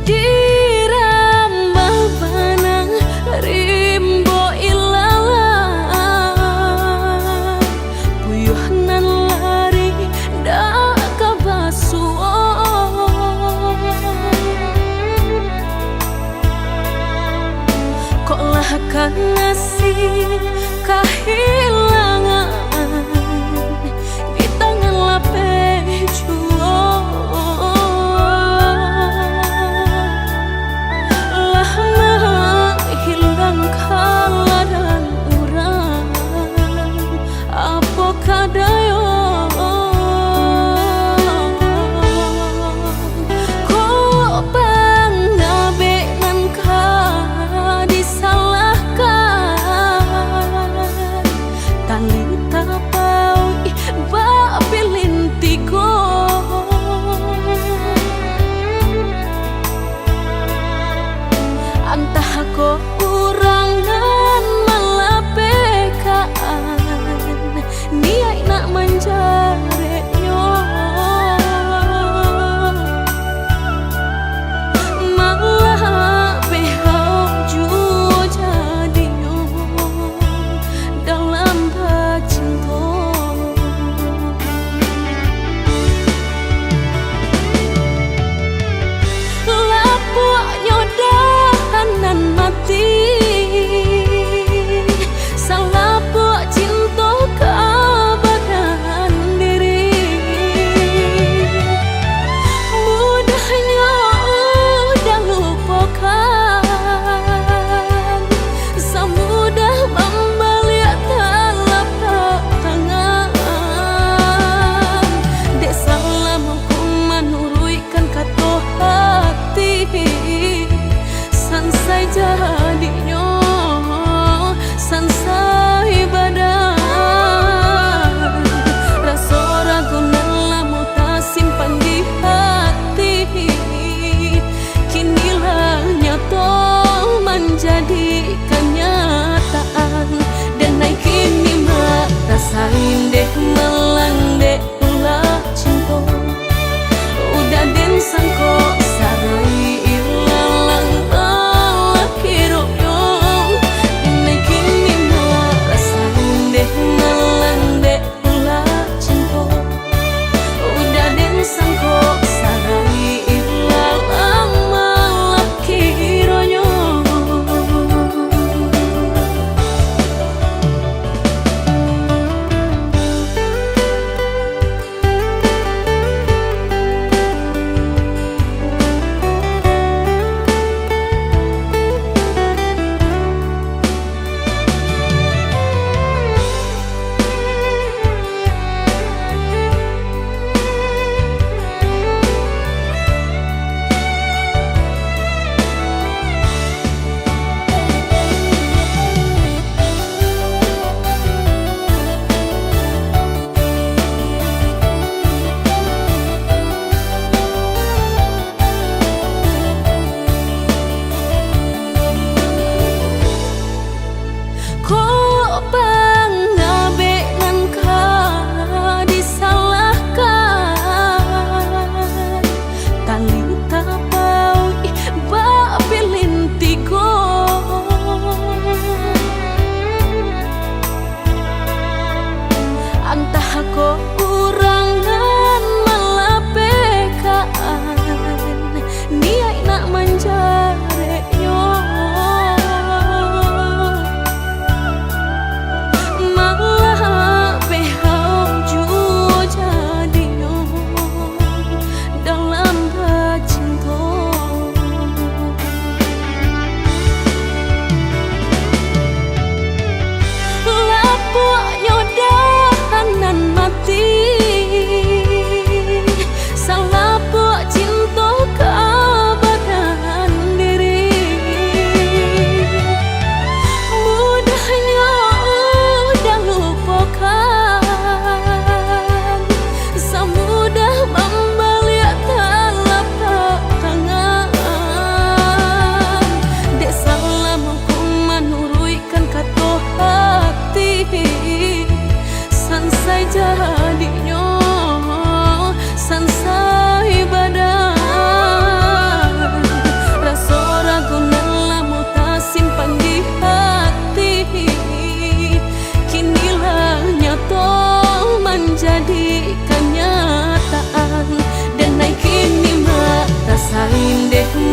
Dirambah bana rimbo ilalang puyuhnan lari dak kabasuh kok lah kan nasib kehilangan di tangan lapeh lah menghilang kaladan urang apa kadayo kok pangabenan ka disalahkan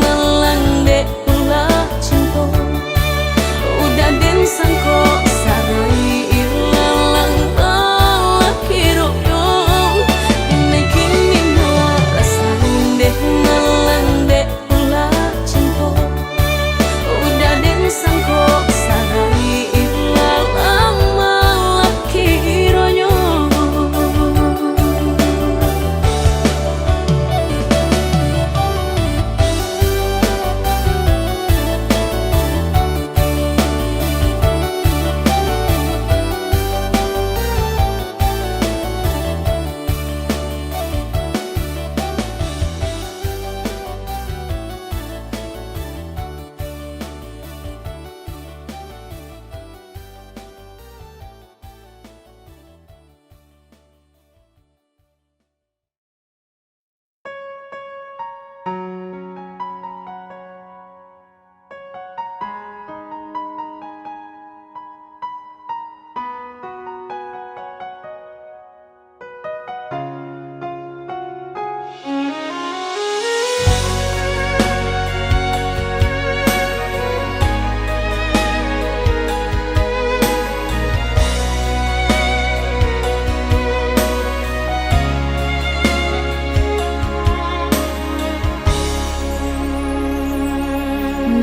malang dek ulah cinta. Udah den sangko sarai ilalang balak kiroyo. Ini kini malah rasain dek malang dek ulah cinta. Udah den sangko sarai ilalang balak kiroyo.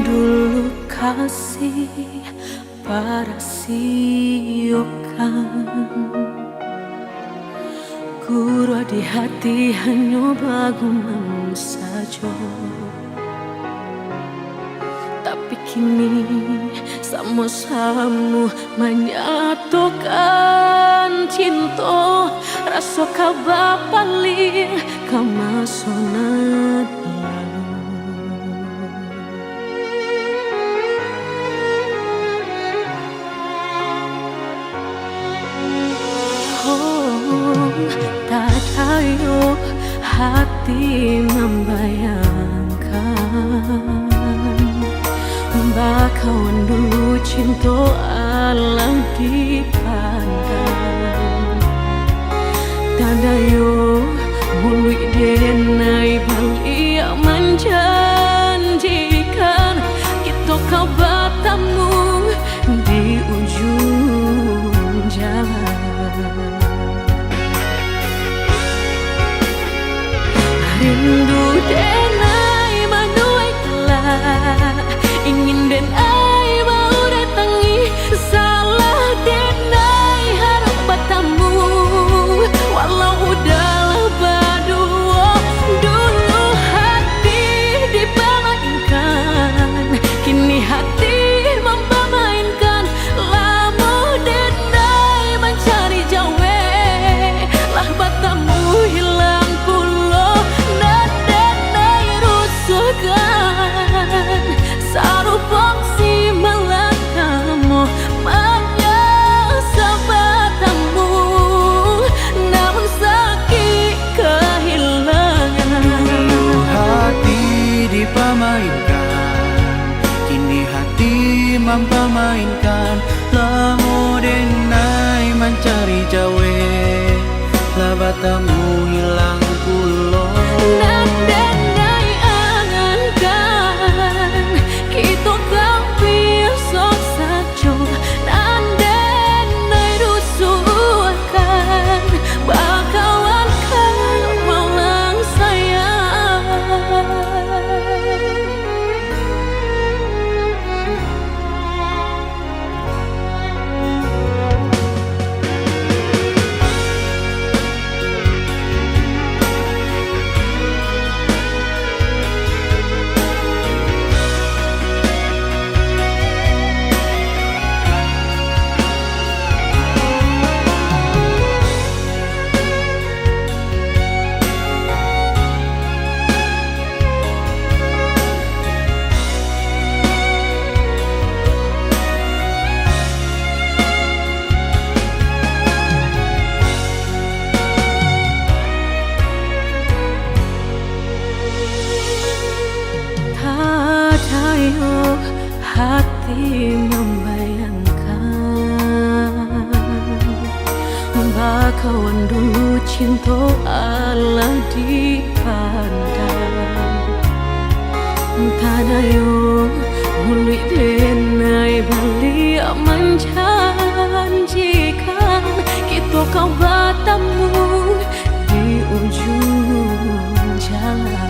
Dulu kasih para siokan Guru di hati hanya bagumam saja. Tapi kini sama-sama menyatukan cinta. Rasa kabar paling kamasonat lalu. Tak tahu hati membayangkan bakawan dulu cinta alam dipandang. Tadayo mului denai balik menjanjikan kita kau bertemu di ujung jalan. Rindu denai manuai telah ingin denai mau datangi salah denai harap bertemu walau udahlah berdua. Dulu hati dipermainkan, kini hati mempermainkan. Lama denai mencari jawe lah bertemu hilang pulau. Sarupang si malakamu menyesabatamu, namun sakit kehilangan. Hati dipermainkan, kini hati mempermainkan. Lamu denai mencari jawe, lah batamu hilang pulau. Kita kau besok saja dan rusuhkan bakawan kau malang sayang. Hati membayangkan bakawan dulu cinta Allah dipandang. Tanayo muli denai bali menjanjikan kita kau bertemu di ujung jalan.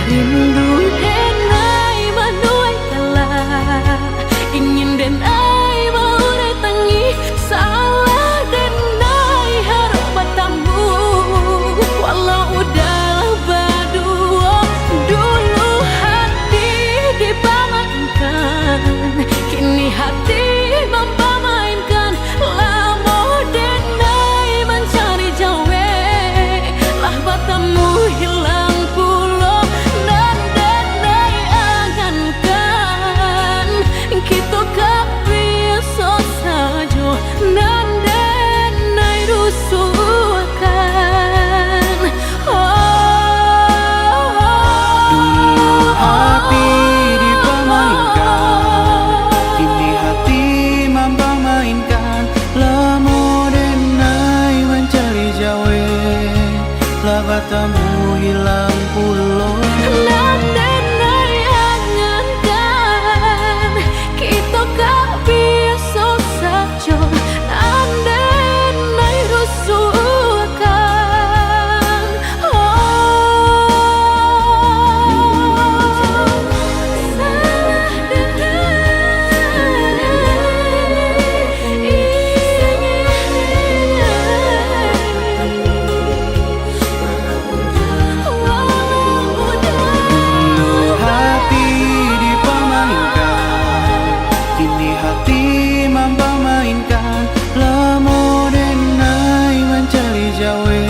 Rindu denai menuai kalah, ingin denai maurai tangi, salah denai harap bertemu. Walau udah berdua dulu hati dipamankan, kini hati mempamainkan. Lamo denai mencari jawe, lah bertemu hilang pulau. Dan denai angankan kita gak biasa saja, dan denai rusuhkan. Dulu hati dipamainkan, kini hati mempamainkan. Lamo denai mencari jawe, lah bertemu hilang pulau. Dan denai angankan kita gak biasa saja, dan denai rusuhkan. Hati dipamainkan, kini hati mempamainkan. Lamo denai mencari jawe,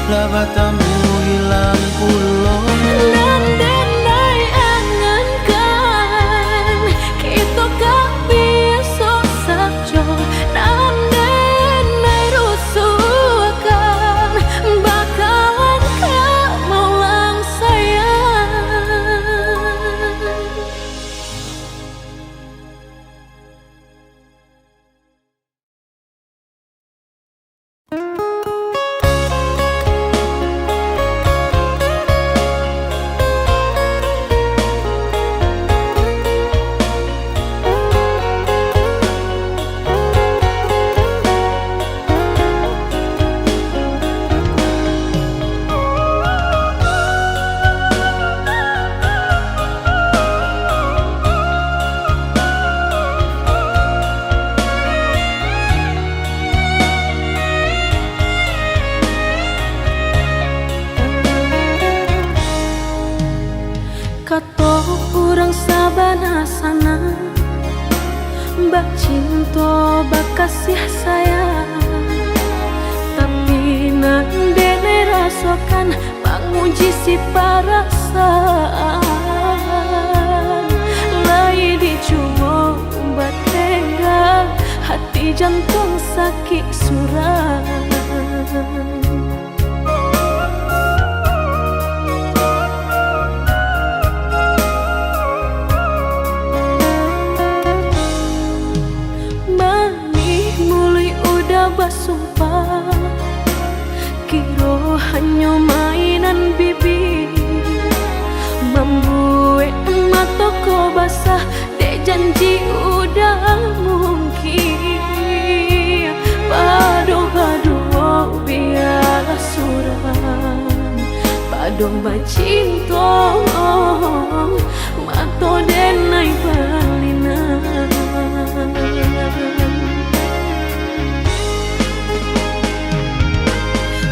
lah bertemu hilang pulau. Dan denai angankan kita gak biasa saja, dan denai rusuhkan. Bakalan kamu lang sayang. Kato urang sabana sana, bak cinta bak kasih sayang, tapi nang dene rasakan panguji si perasaan. Lai dicoba umbat tega, hati jantung sakit suram. Basumpah kiro hanya mainan bibir, membuat mataku basah dek janji udah mungkin. Padu-padu biarlah suram, padu bacinta mato denai balinan.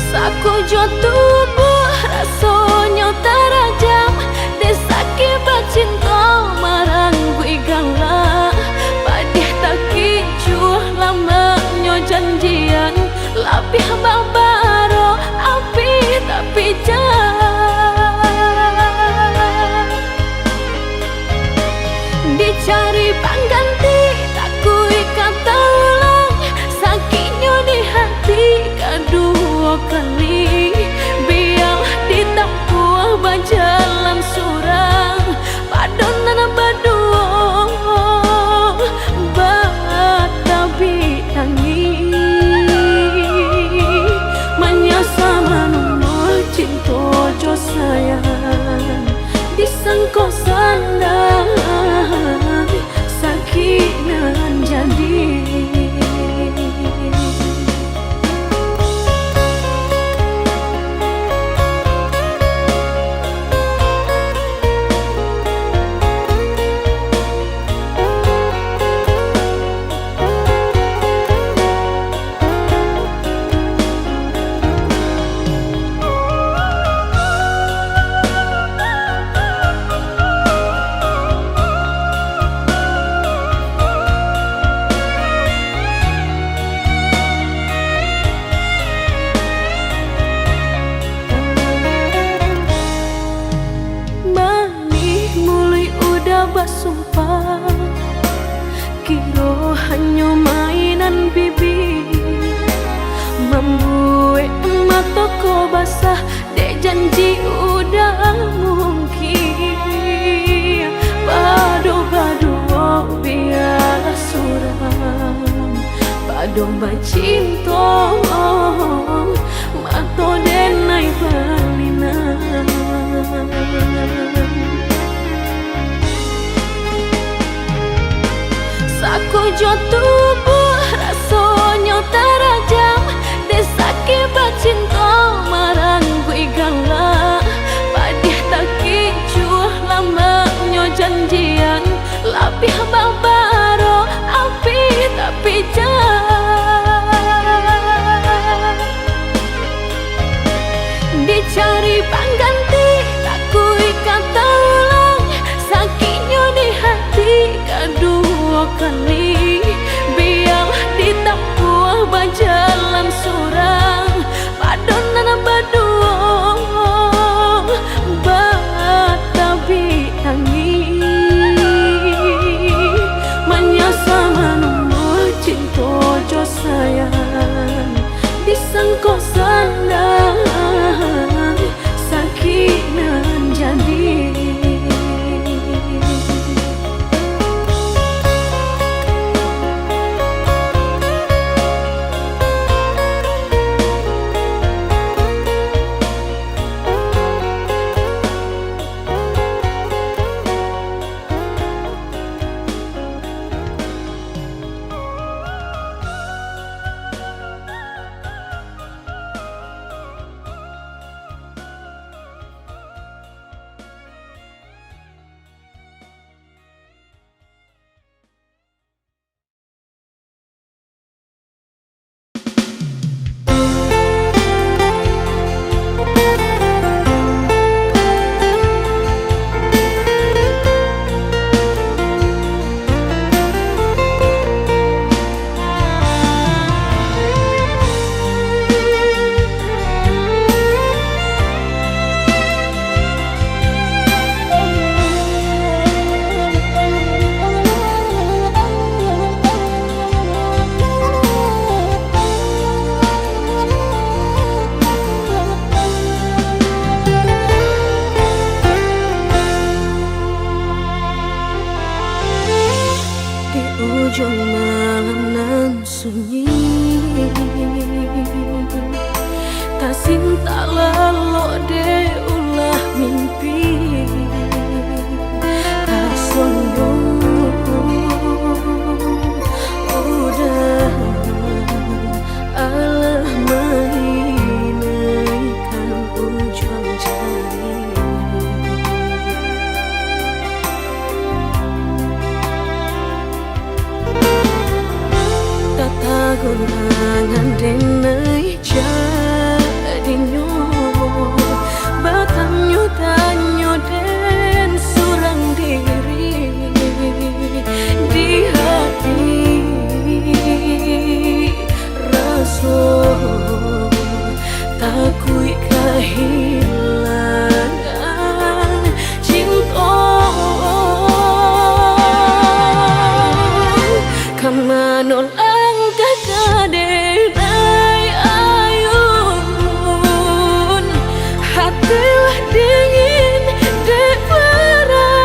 Saku jo tubuh rasanya terajam, desaki bacinta marang gue galak. Padih tak kicuh lamanya janjian, lapih babaro api tapi jangan dicari pengganti. Tak kui kata ulang sakitnya di hati kedua kali, biar ditempuh disangko sandai sakinan jadi. Basumpah kiro hanya mainan bibi, membuat mataku basah dek janji udah mungkin. Bado-bado biar suram, bado bacinto mato denai balinan. Saku jo tubuh rasanya terajam, desake bacinta marang gue galak. Padih tak kicuh lamanya janjian, lapih babaro api tapi jah. Dicari pengganti tak kui kata ulang, sakitnya di hati kedua kali. Biar ditapuh berjalan surang, padonan berdua batabi tangi. Menyasa menunggu cinta jo sayang, disangko sandai sakinan jadi. Ujung malam nan sunyi, tak cinta lalu de ulah mimpi. Tak sombong udah Allah mainkan ujung jari. Gurangan denai jadinya, batamnya tanyo den surang diri di hati. Rasa takui kehilangan cinta. Kamanol dingin dek berambut,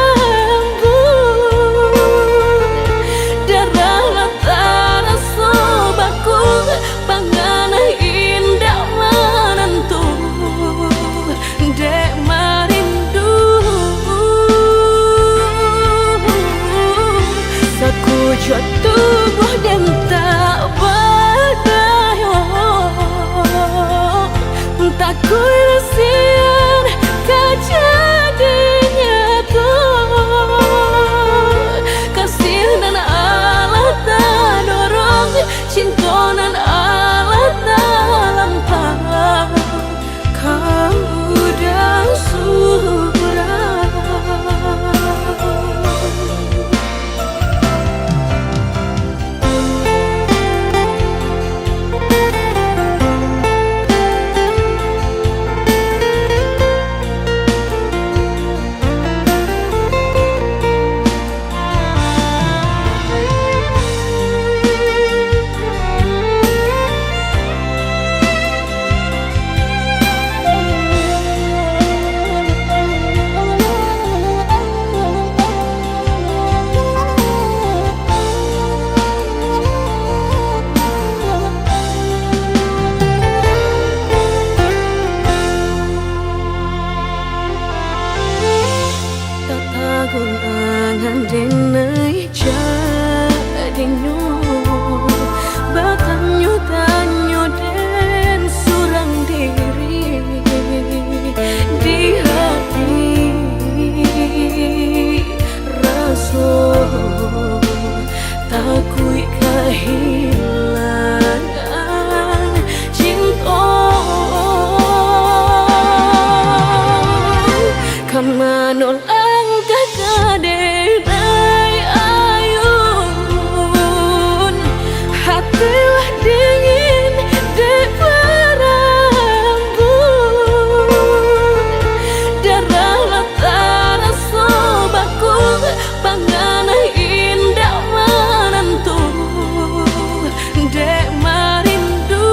darah latar sobaku bangana indah menentu. tak kuilasian kejadiannya tuh kasih dan Allah tak dorong cinta dan Allah tak lampau kamu dan surah. Gunangan denai jadinya batanyo tanyo den surang diri di hati rasa takui kehilangan cinta kan manol denai ayun hatilah dingin di berembun darah latara sobaku pangana indah menentu dek marindu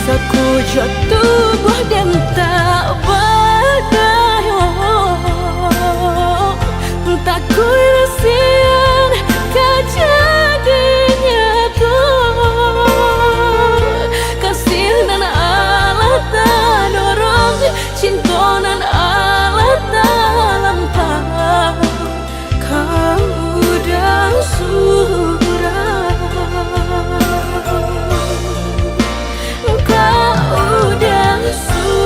saku jatuh buah dan tak tak kuilasian kejadiannya tuh kasih dan Allah tak dorong cinta dan Allah tak lampau kamu dan surah kau dan surah.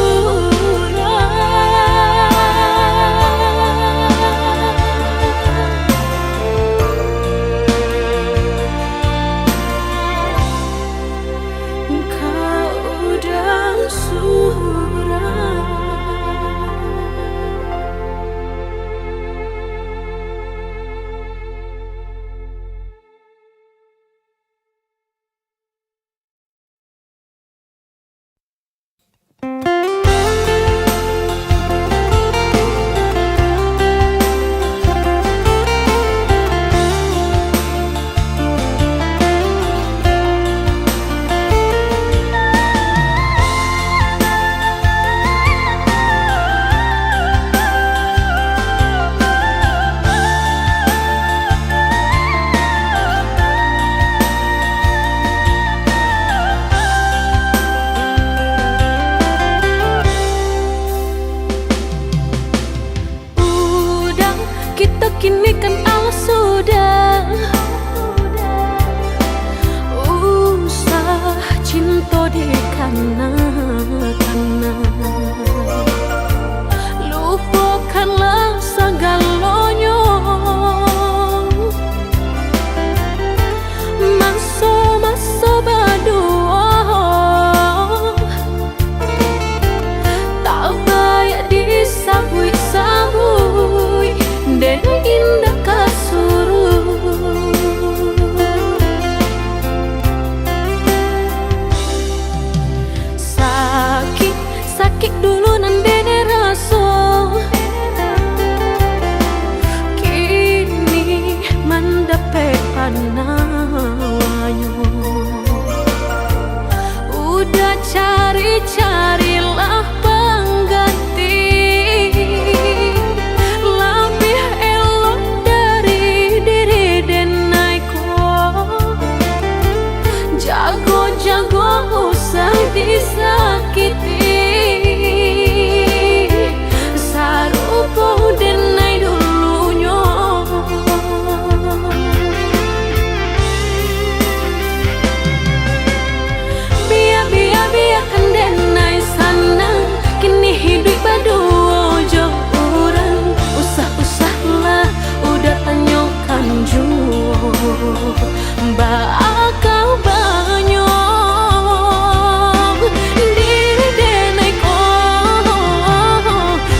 Kini kan Allah sudah usah cinta di kana-kana lupakanlah segalanya masa-masa berdua tak baik disabui-sabui dan indah kasuruh sakit dulu nandene rasa kini mendapat panawanyo udah cari-carilah pengganti lebih elok dari diri denaiku jago-jago usah disakiti sarupo denai dulunya bakal banyong diri denai ko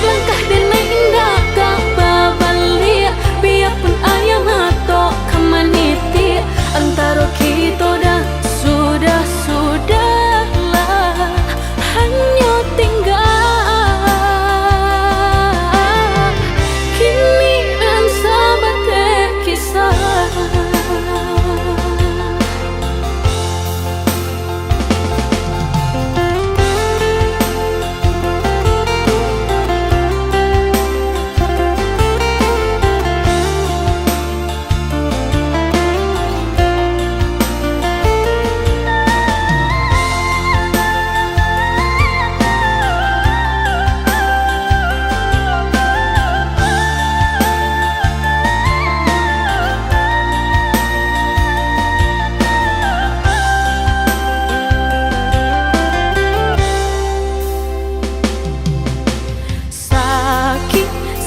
langkah denai indah gak babalia biarpun ayam atau kamaniti antara kita dah sudahlah hanya tinggal kini dan sahabat kisah.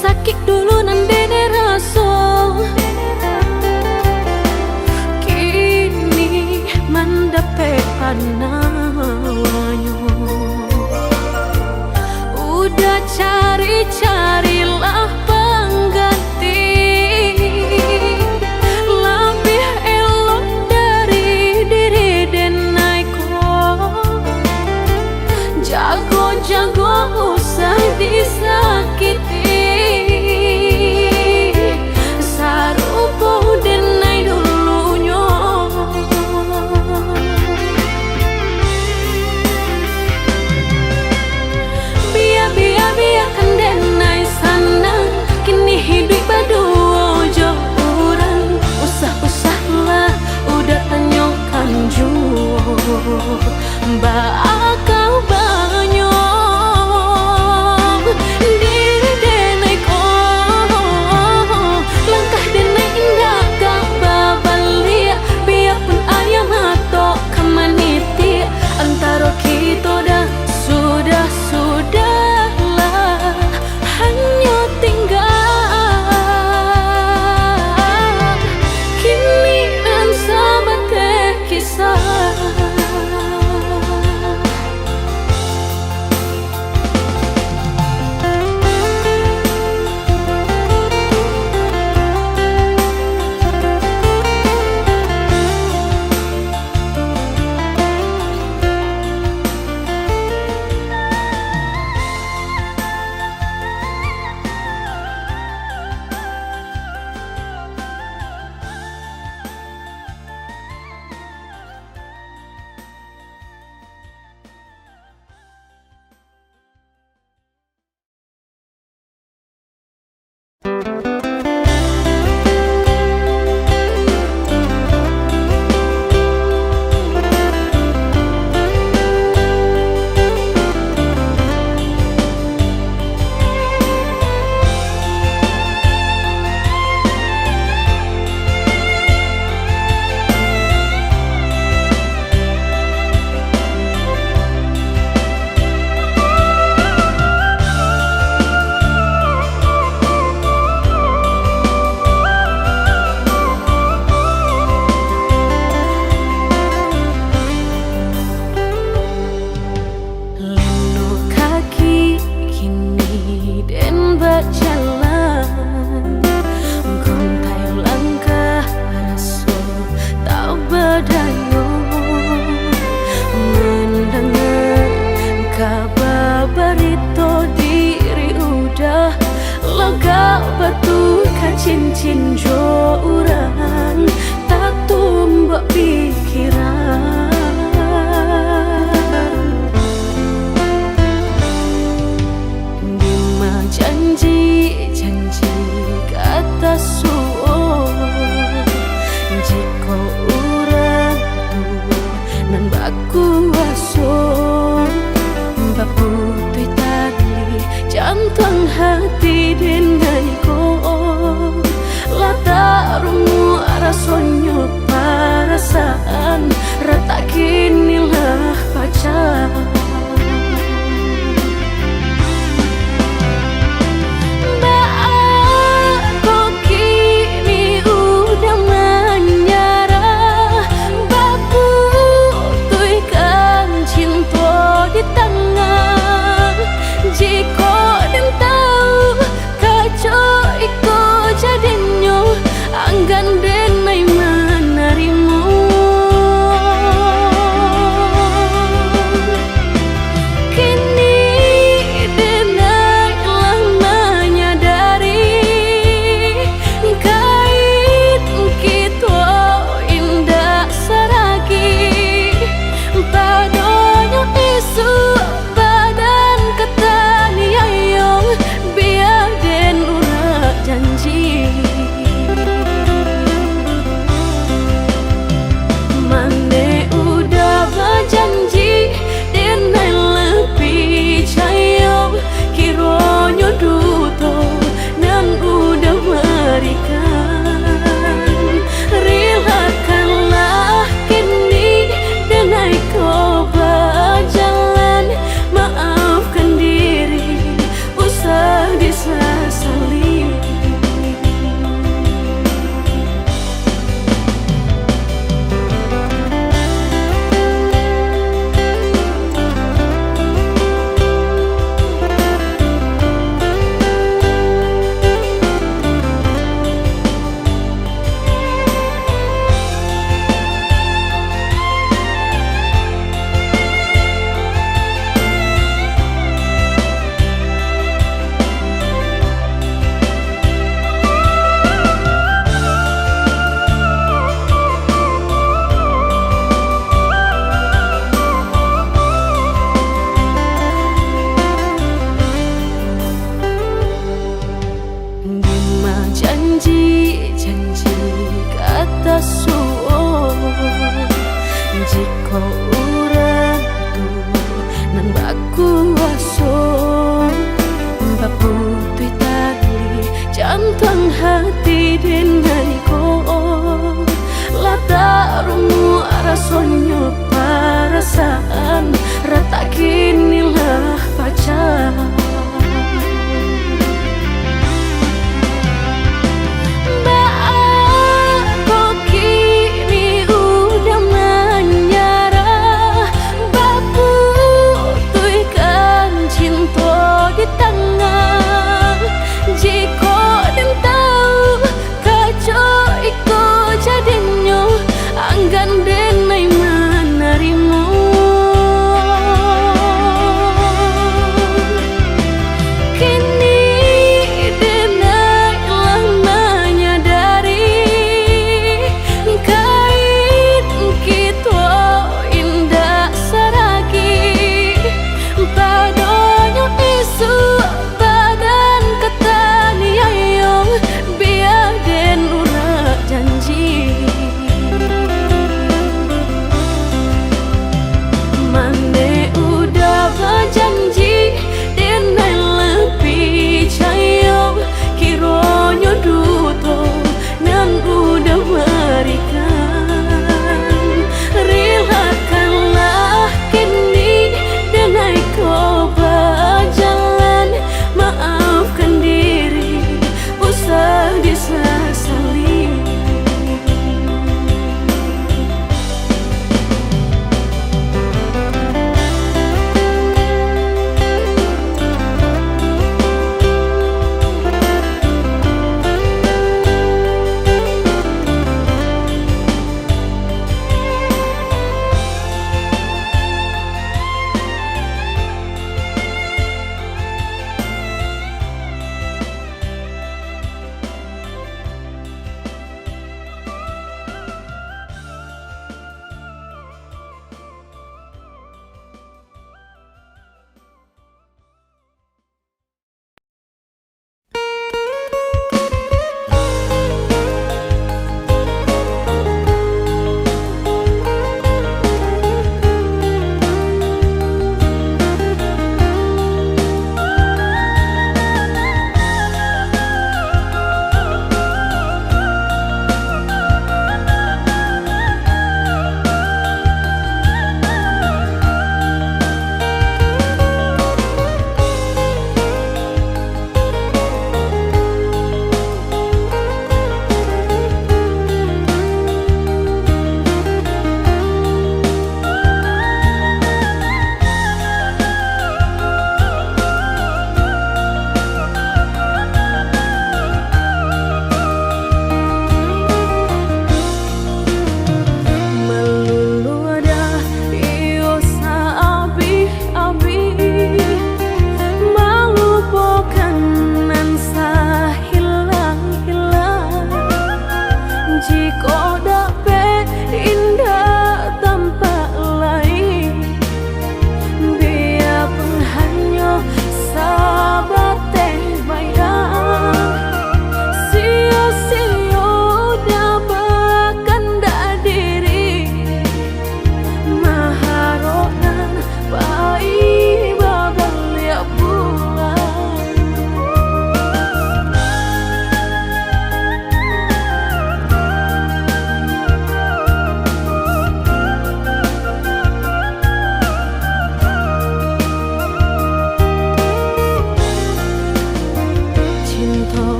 Sakit dulu nan dene raso kini mendapat panawanyo udah carilah pengganti lebih elok dari diri denai ko jago usah disakiti biarkan denai sanang kini hidup berdua jauh orang usah-usahlah udah tanyakan jua bakal banyong diri denai ko langkah denai indah gak babalia biarpun ayam atau kamaniti antara kita dah sudahlah hanya tinggal kini dan sahabat kisah. Cincin jo orang tak tumbak pikiran Dima janji kata suo jika orang nan baku aso baputui tali jantung hati denai ko lata rumu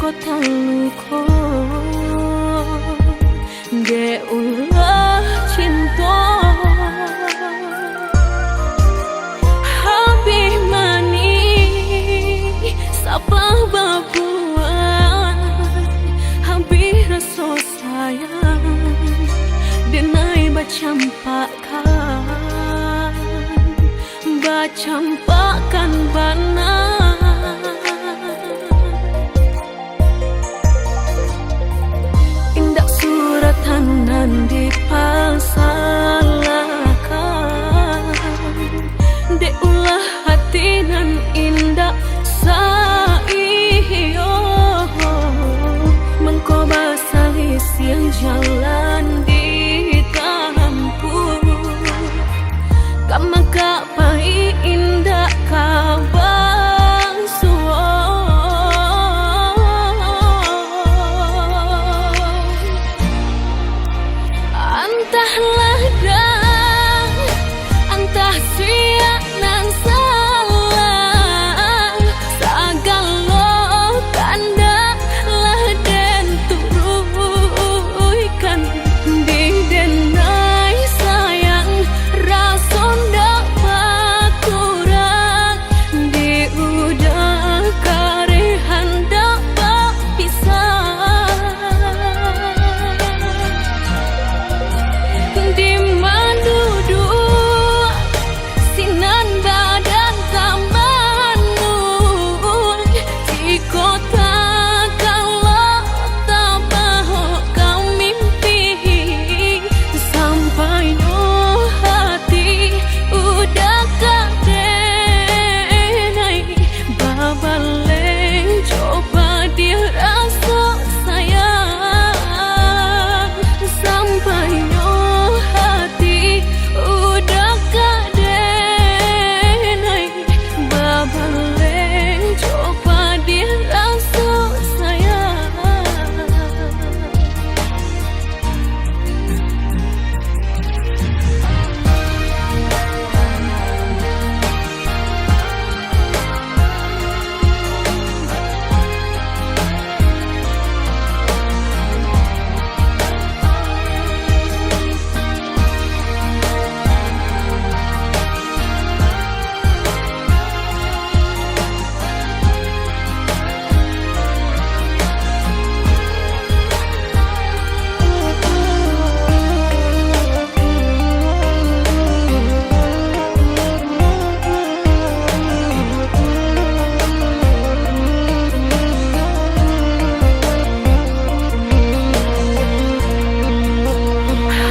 kota luko de ulah cinta habis mani sapa babuan habis rasa sayang denai bacampakan bana indak suratan nan dipasalakan de ulah hati nan indak saiyo mengkoba salis yang jalan ditampu kamaka pai indak kabang suo antahlah dah antah sia nan salah sagalo tanda lah den turuikan di denai sayang rason dak pakurang di udah karehan dak pisah di mandudu sinan badan tamanul di kota kalau tak mahu kau mimpi sampai no hati udah kadenai babaleng coba dia rasa sayang sampai no hati udah kadenai babaleng coba dia rasa sayang.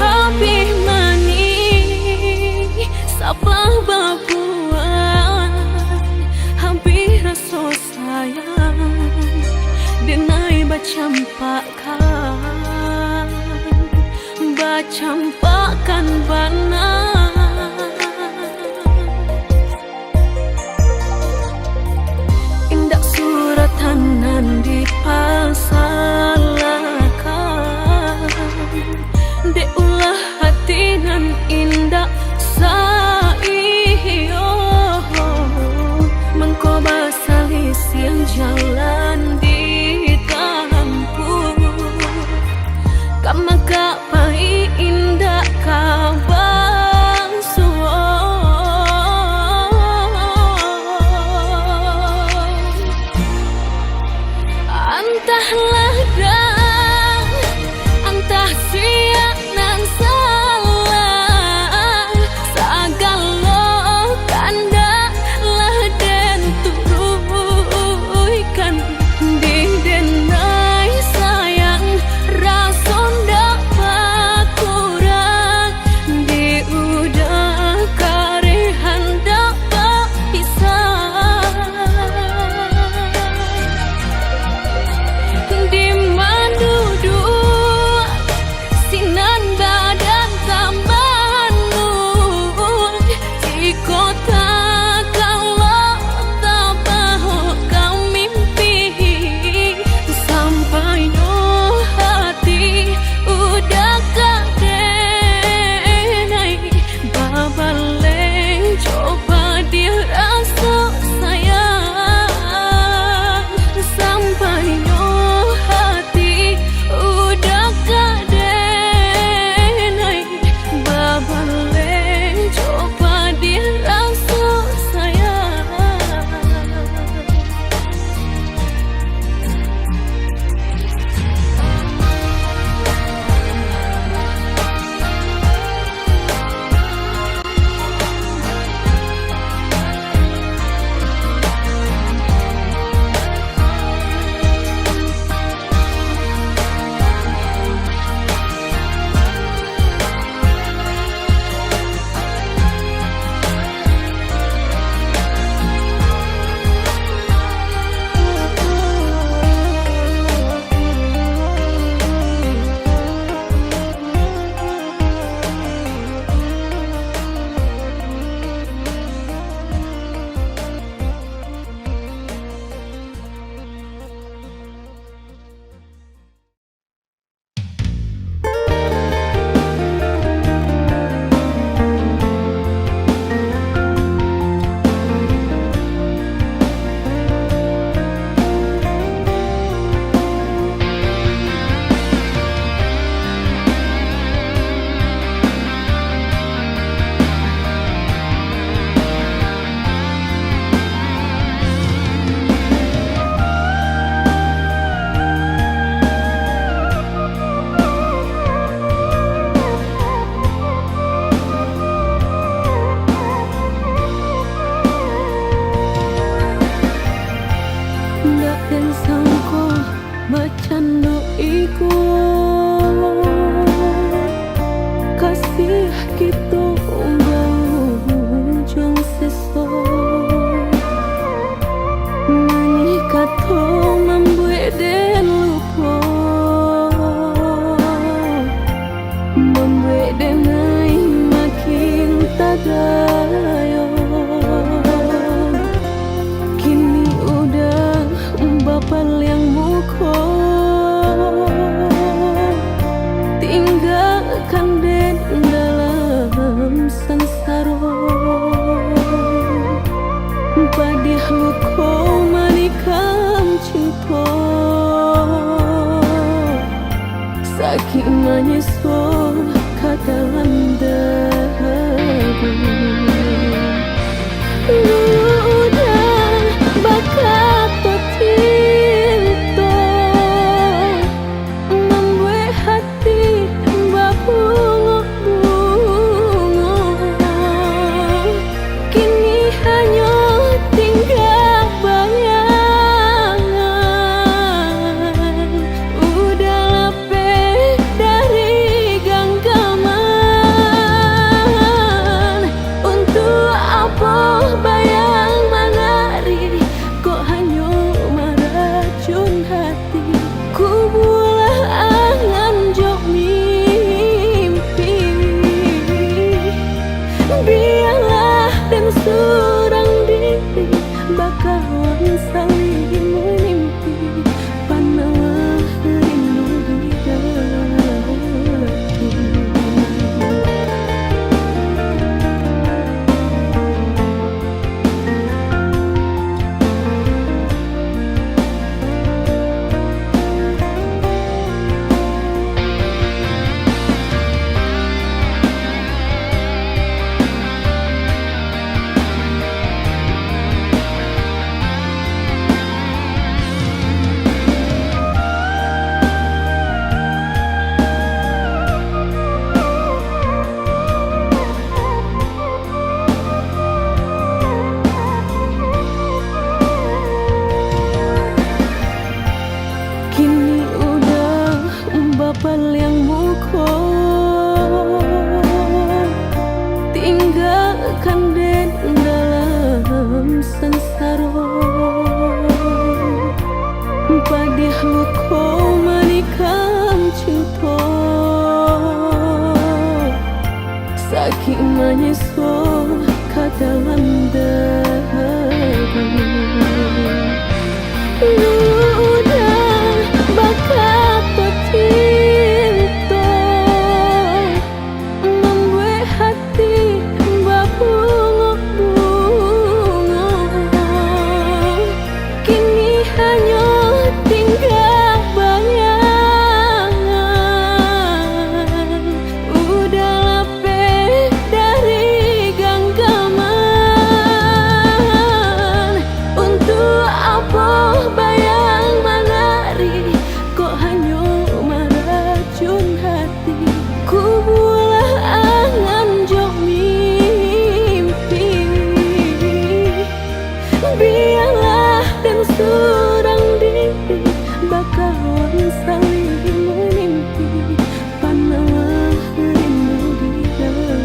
Habis mani sapa babuan habis rasa sayang denai bacampakan bana indak suratan nan dipasalakan de ulah hati nan indak saiyo mengkoba salis yang jalan ditampu kamaka pai indak kabang suo antahlah dah antah sia nan salah sagalo tanda lah den turuikan di denai sayang rason dak pakurang di udah karehan dak pisah di candu iku kasih gitu jong seso menikah to membuat den lupa membuat denai makin tagayo kini udah bapal yang muko tinggalkan den dalam sansaro padih luko manikam cinta saking menyesal kata landaku udah bakat cinta membuat hati berbunga-bunga kini hanya tinggal bayangan udah lepeh dari genggaman untuk apa bayang menari kok hanya meracun hati ku bulah angan jok mimpi biarlah dan surang diri bakalan saling mimpi panah rindu di hati. Kini udah bapal yang muko tinggalkan den dalam sansaro padih luko manikam cinta saking menyesal kata landaku udah bakat cinta membuat hati berbunga-bunga kini hanya tinggal bayangan udah lepeh dari genggaman untuk apa bayang menari kok hanya meracun hati ku bulah angan jok mimpi biarlah dan surang diri bakalan saling mimpi panah rindu di hati.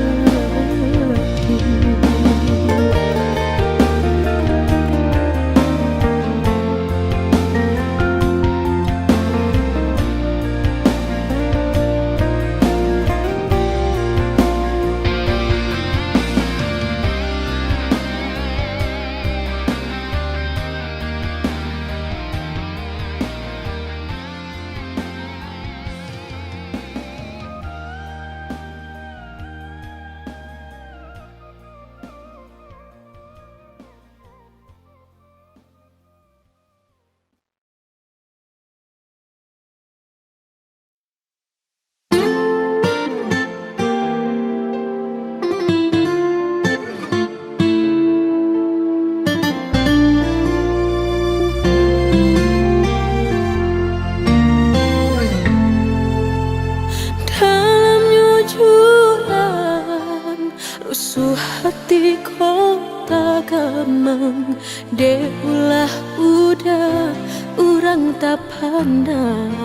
hati kota gamang deulah udah ura sedang tak pandang,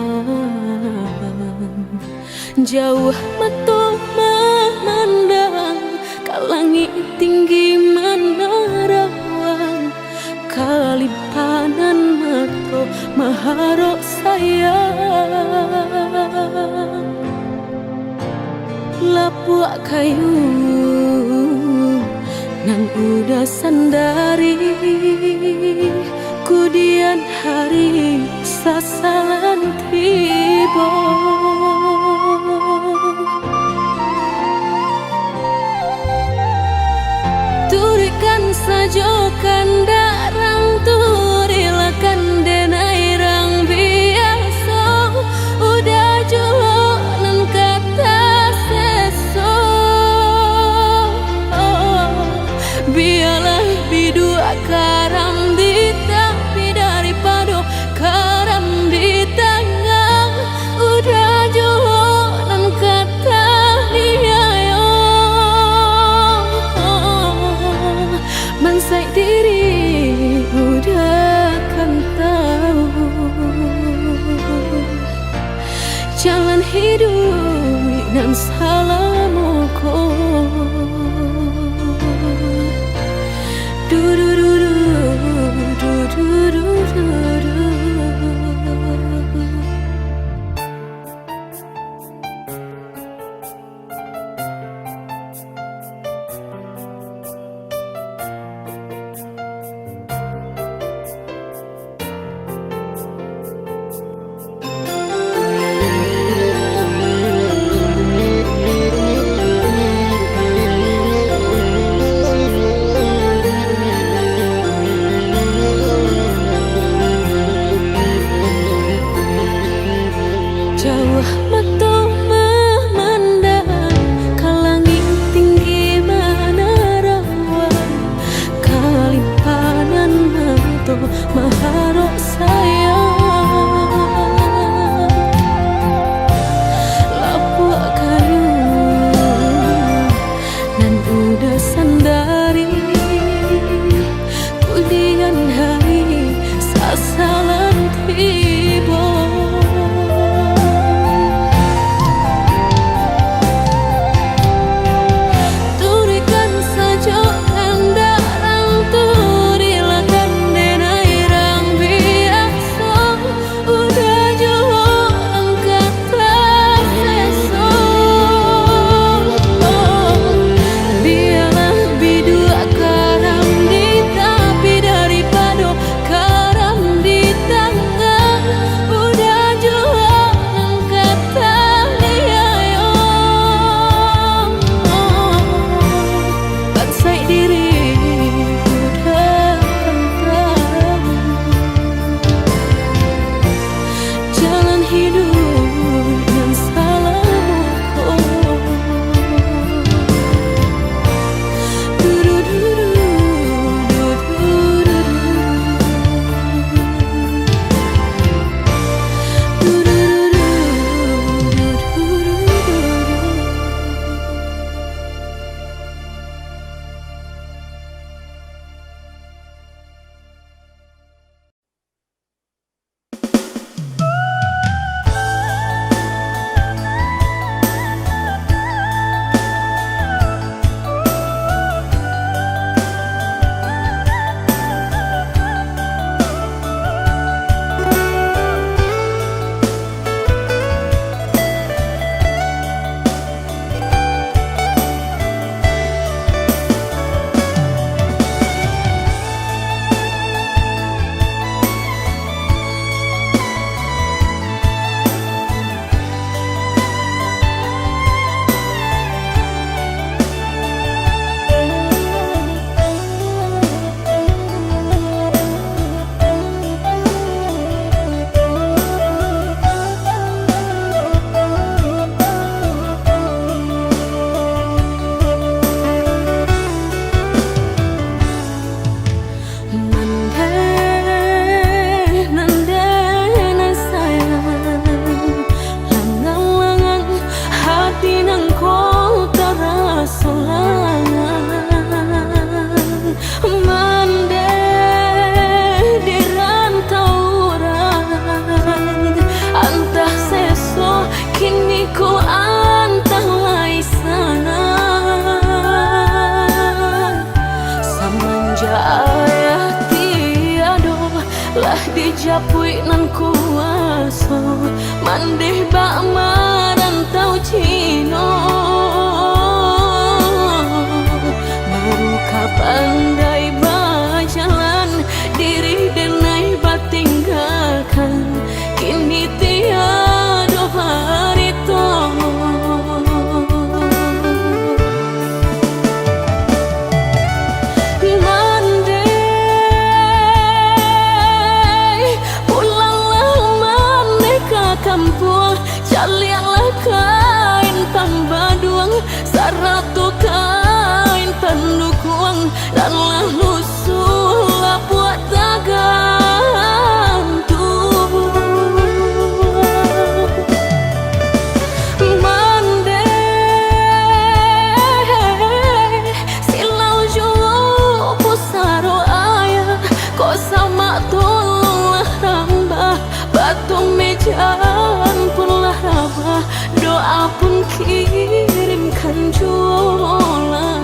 jauh mata memandang, ke langit tinggi menerawang, kalipanan mata maharok sayang. Lapuak kayu nan udah sandari, kudian hari sasaran tiba. Turikan sajokan darang turilakan denai rang biasa, udah jualan kata seso. Biarlah bidua karam di tapi daripada karam di tengah, udah jualan kata dia yo. Mansai diri udah kan tahu jalan hidup dan salamuku. Jauh mata memandang, ke langit tinggi menerawang, kalimpanan mata maharok sayang. Lapuak kayu nan udah sandari, kudian hari sasalan tiba. dijapui nan kuasa mandeh bak marantau Cino baru kapandai berjalan diri denai batinggalkan kini tiada harito kampung caliaklah kain tambaduang saratu kain pendukuang dan lah lusulah buat tagantung mandeh silau jauh pusaro ayah kau sama tolonglah rambah batu mejan punlah rabah doa pun kirimkan jualan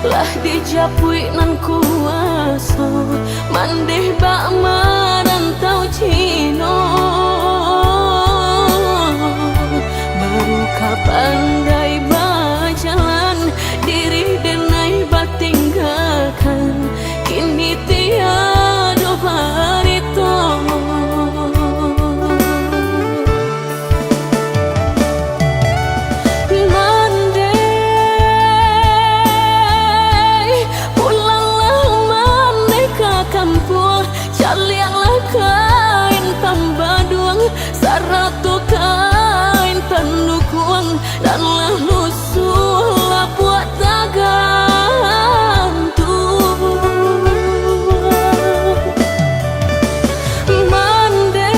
lah dijapui nan kuasa mandeh bak marantau Cino baru kapandai berjalan diri denai batinggalkan kini tiada harito caliaklah kain tambaduang saratu kain pendukuang dan lah lusulah buat tagantung mandeh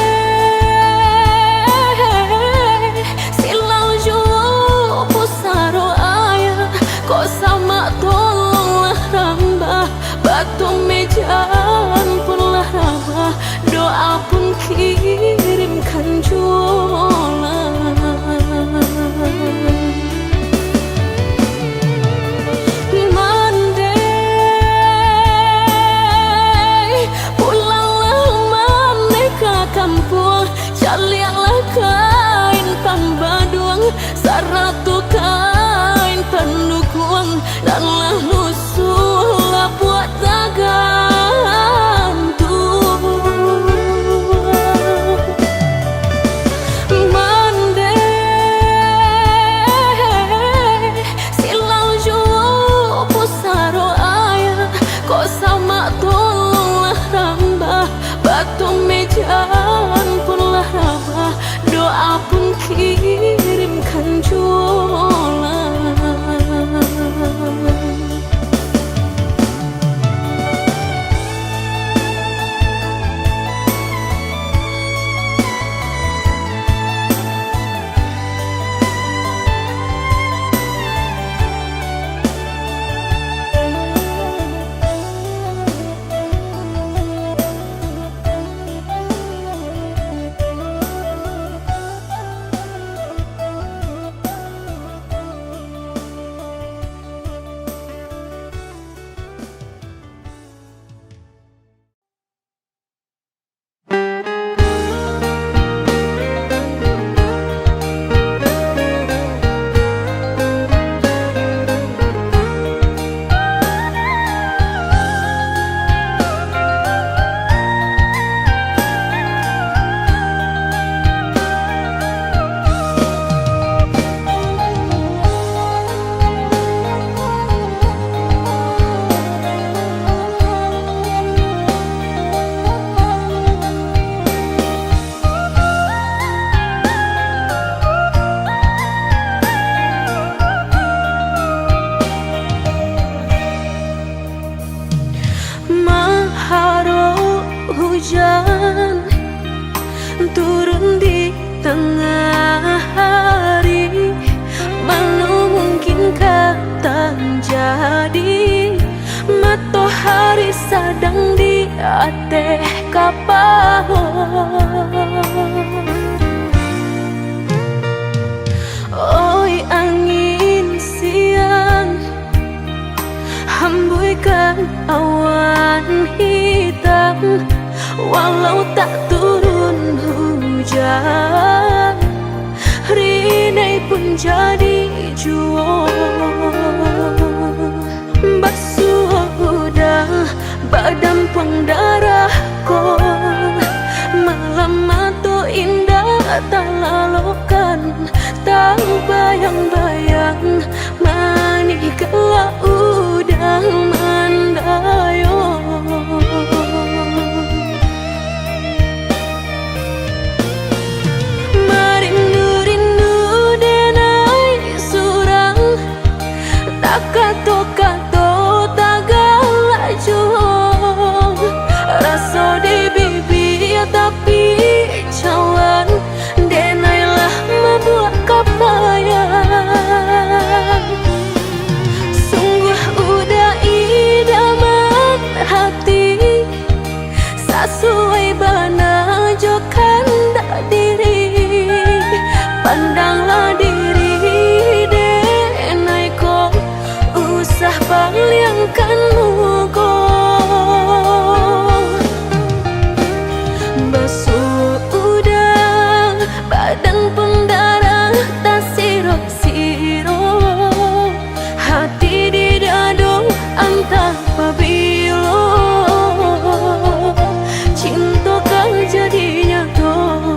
silau jauh pusaro ayah kau sama tolonglah rambah batu mejan punlah rabah doa pun kirimkan jualan hari sadang di ate kapahon. Oi angin siang, hembuykan awan hitam, walau tak turun hujan, rinai pun jadi juang. Basuh udah badan pendarahku, malam atau indah tak lalukan, tak bayang-bayang manih kelak udah mandayong. Merindu-rindu denai surang, tak kato-kato tak galak juang, rasa di bibir tapi cawan, denailah membuat kapayang. Sungguh udah idaman hati, sesuai bana jokan dak diri, pandanglah diri denai ko, usah palingkan muka. Basuh udah badan pendarah tak siro-siro, hati di dado antah pabilo, cinta kan jadinya tuh.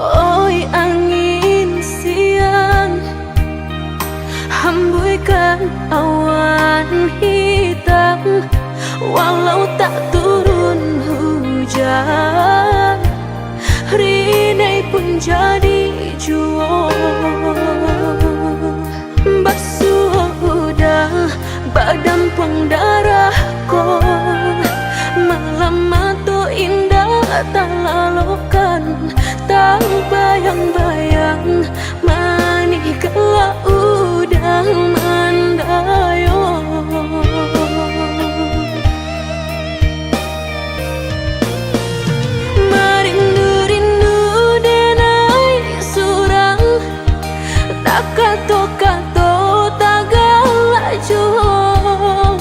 Oi angin siang, hembuykan awan hitam, walau tak turun hujan, rinai pun jadi juang. Basuh udah badan pendarahku, malam atau indah tak lalukan, tak bayang-bayang manih kelak udah mandayong. Merindu-rindu denai surang, tak kato-kato tak galak juang,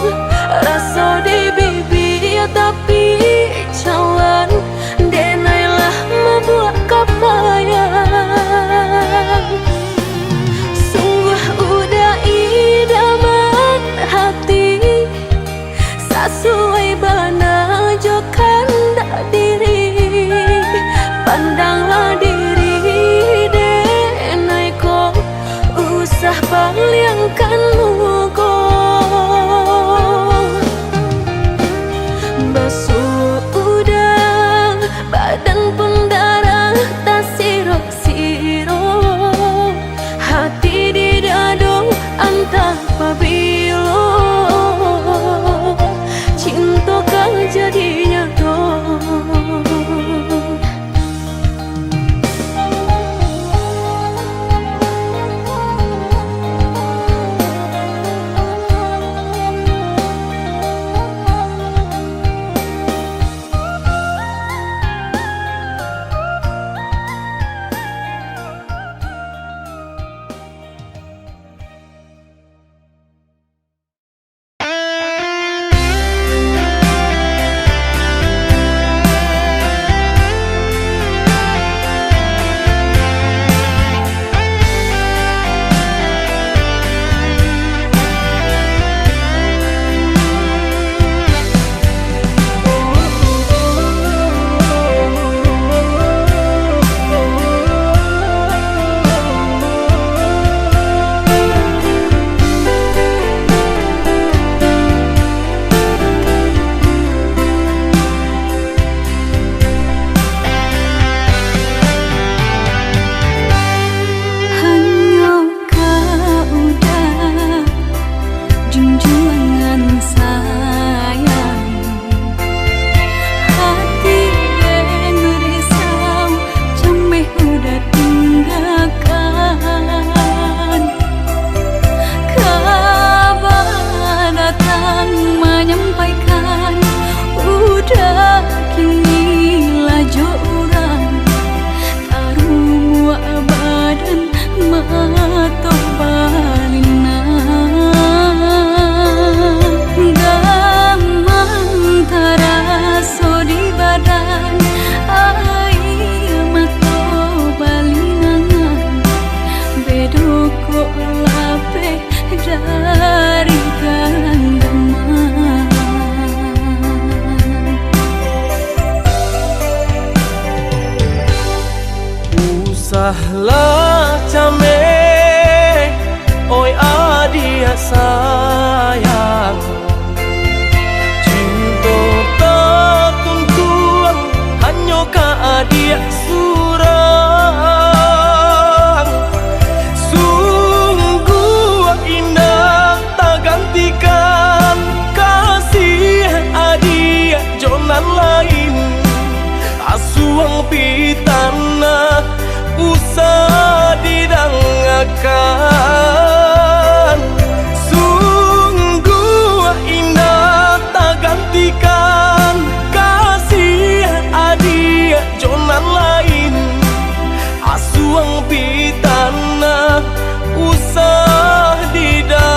rasa di bibir tapi cawan, denailah membuat kapayang. Sungguh udah Usahlah came, oi adia sayang, cinta tak tuntuan, hanya ka adia surang. Sungguh indah tak gantikan kasih adia jonan lain, asuang pitana usah didangakan. Sungguh indah tak gantikan kasih adia jonan lain, asuang pitana usah didangakan.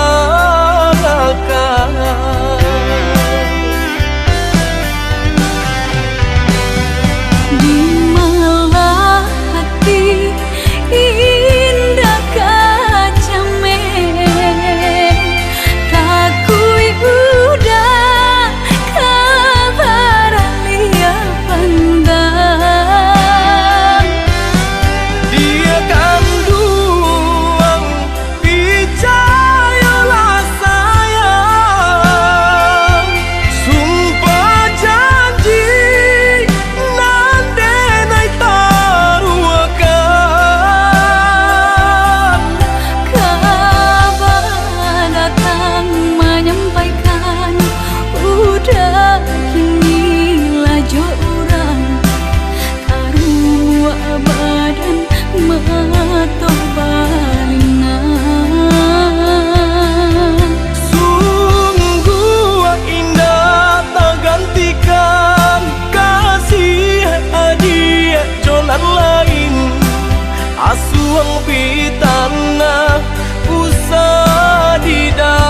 Asuang pitana usah didangakan.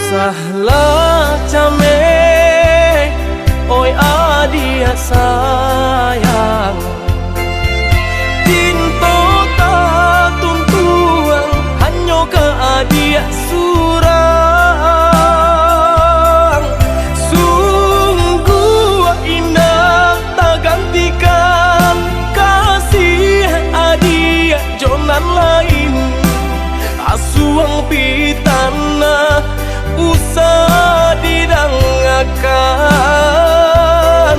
Usahlah came, oi adia sayang, cinta tak tuntuan, hanya ka adia surang. Sungguh indah tak gantikan kasih adia jonan lain, asuang pitana usah didangakan.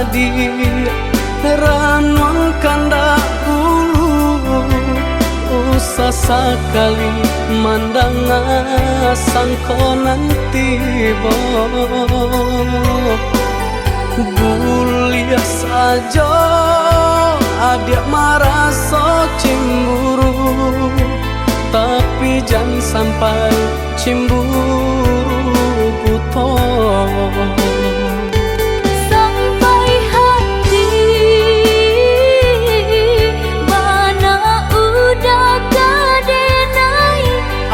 adi ranwang kandak ulu usah sekali mandang sangkonan tiba buliah saja adik merasa cemburu tapi jangan sampai cemburu buto sampai hati mana udah kadenai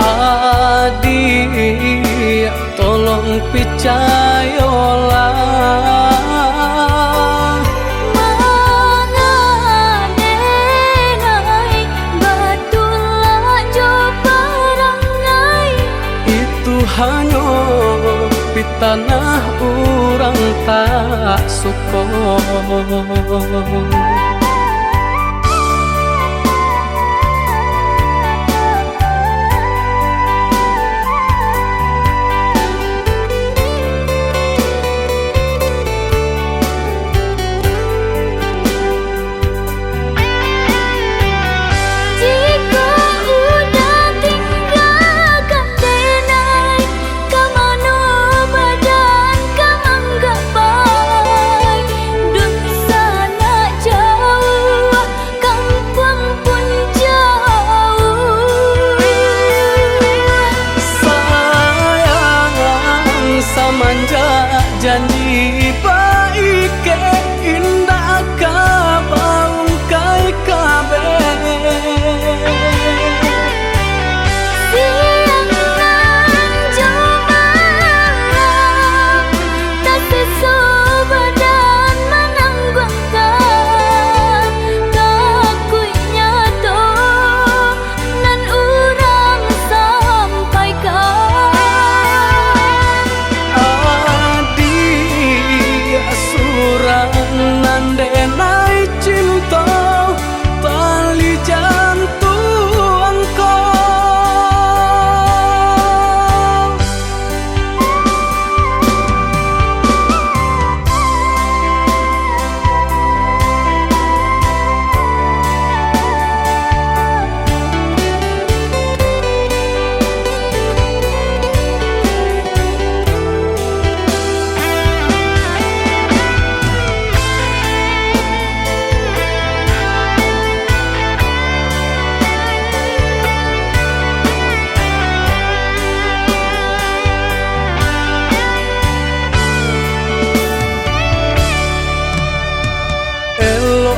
adik tolong percayalah hanya di tanah orang tak suka. Janji baik ke indah kabaung kai kabe siang nan jumalang tak sesubadan menanggungkan kakunya to nan urang sampaikan nandenai cinta tali jantung kau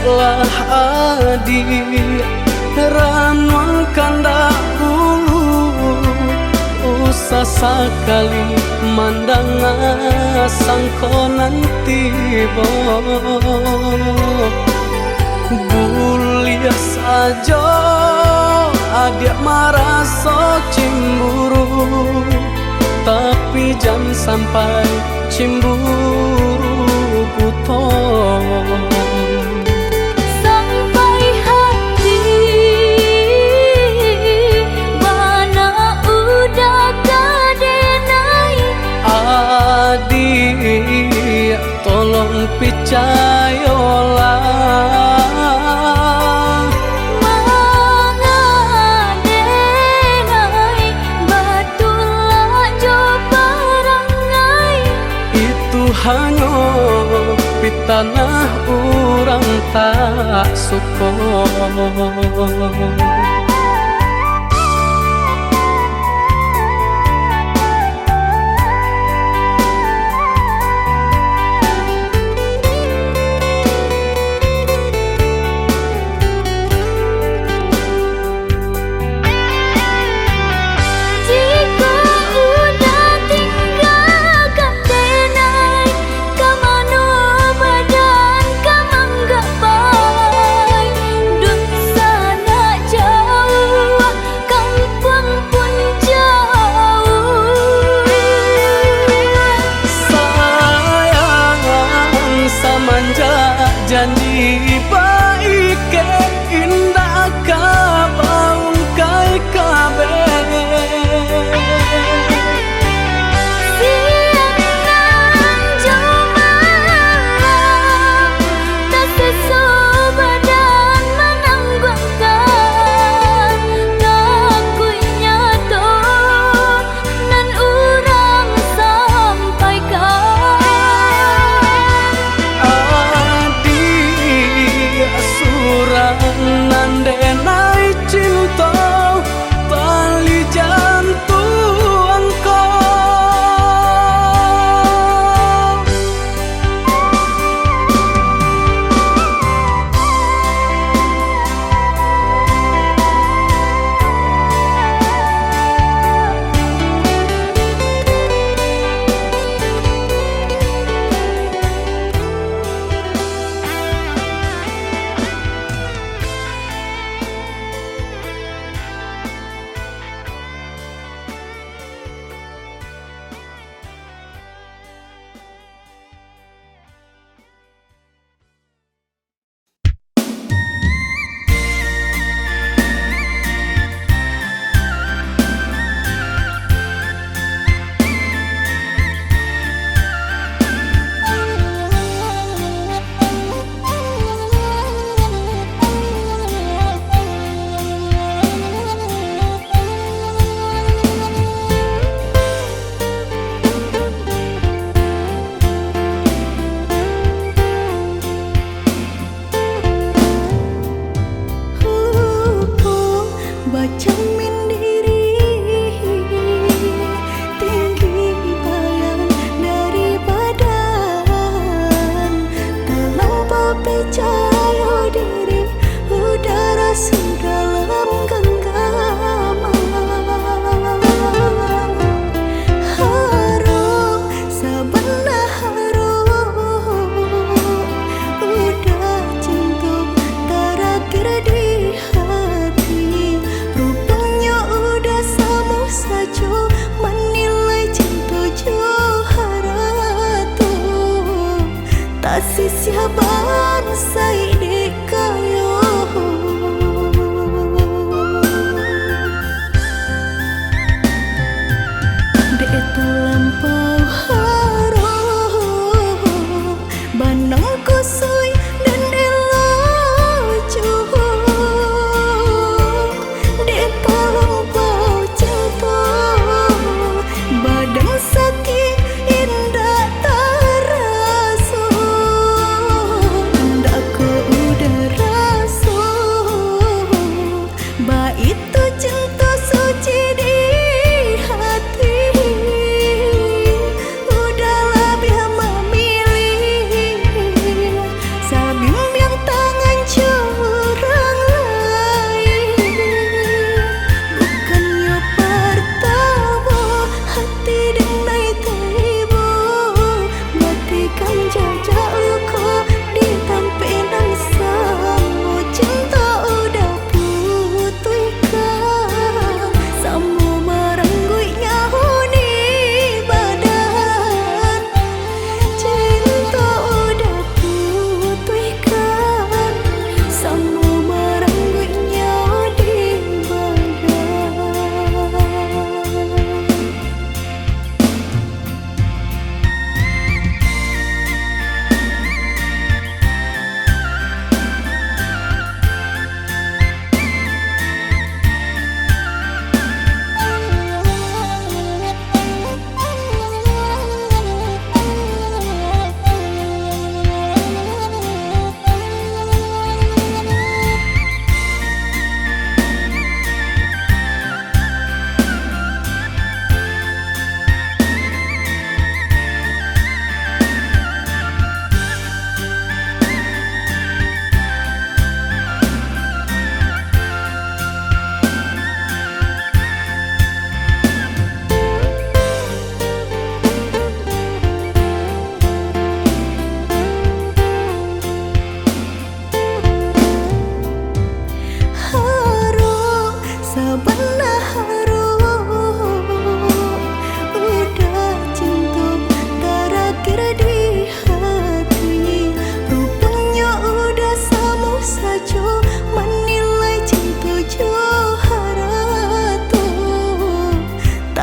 lah adik ranwang kandak ulu usah sekali mandang sangkonan tiba buliah saja adik merasa cemburu tapi jangan sampai cemburu buto adik tolong percayalah mengadenai batulah jo perangai itu hanya di tanah orang tak suka. jauh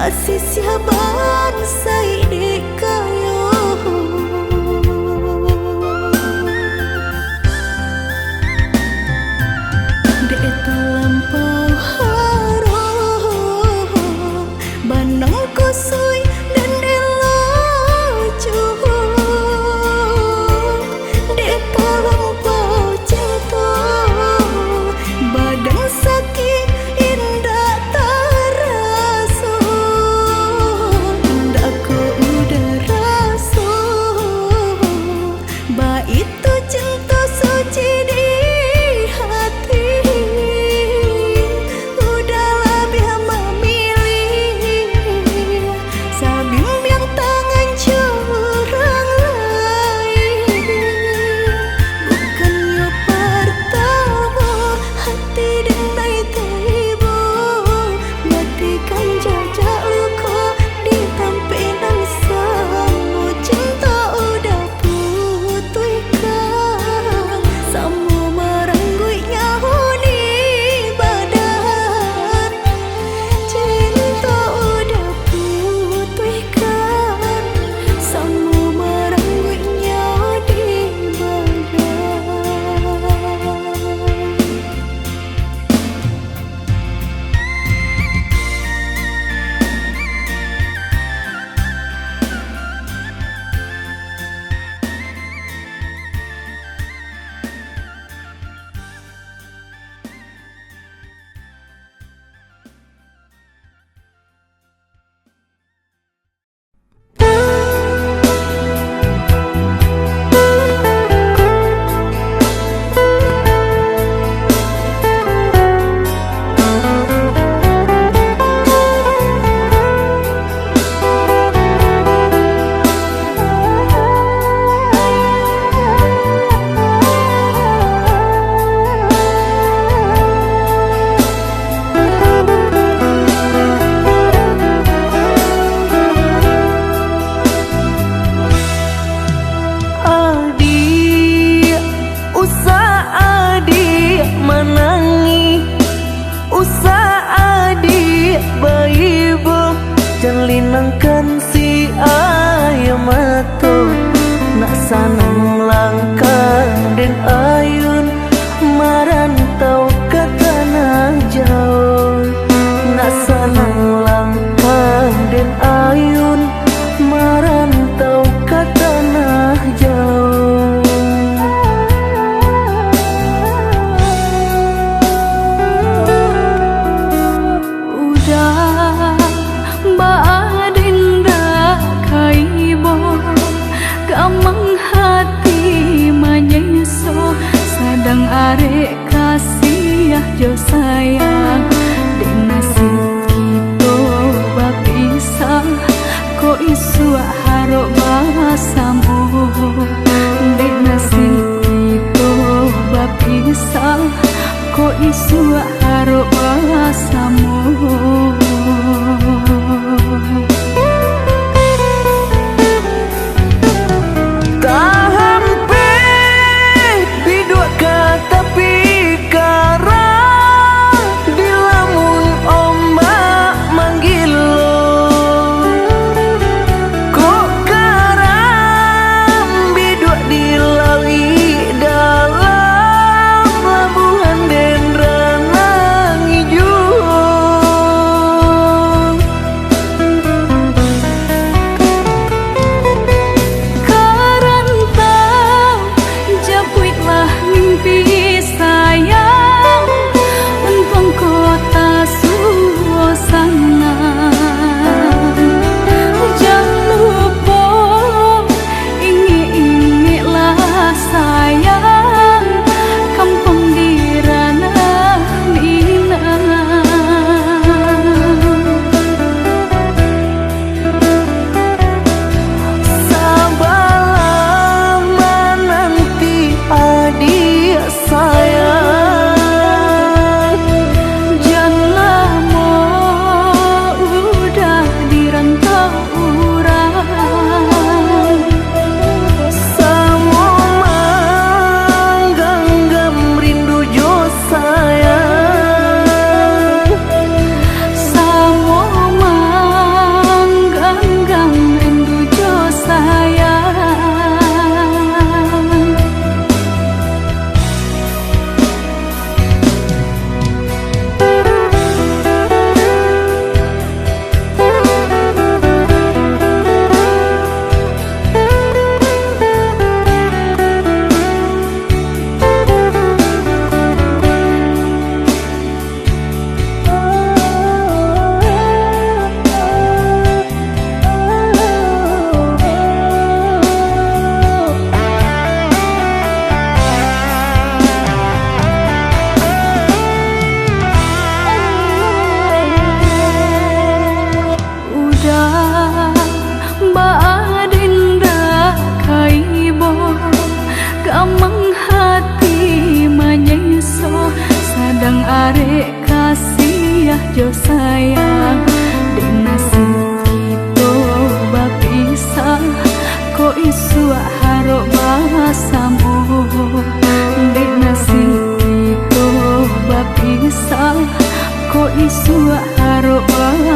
kasih siaban sai dikayo. Dek terlampau harum banang kusui dan elo cuhur. Dek terlampau cinta badan sakit indah tarasun. Indah ku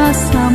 rasa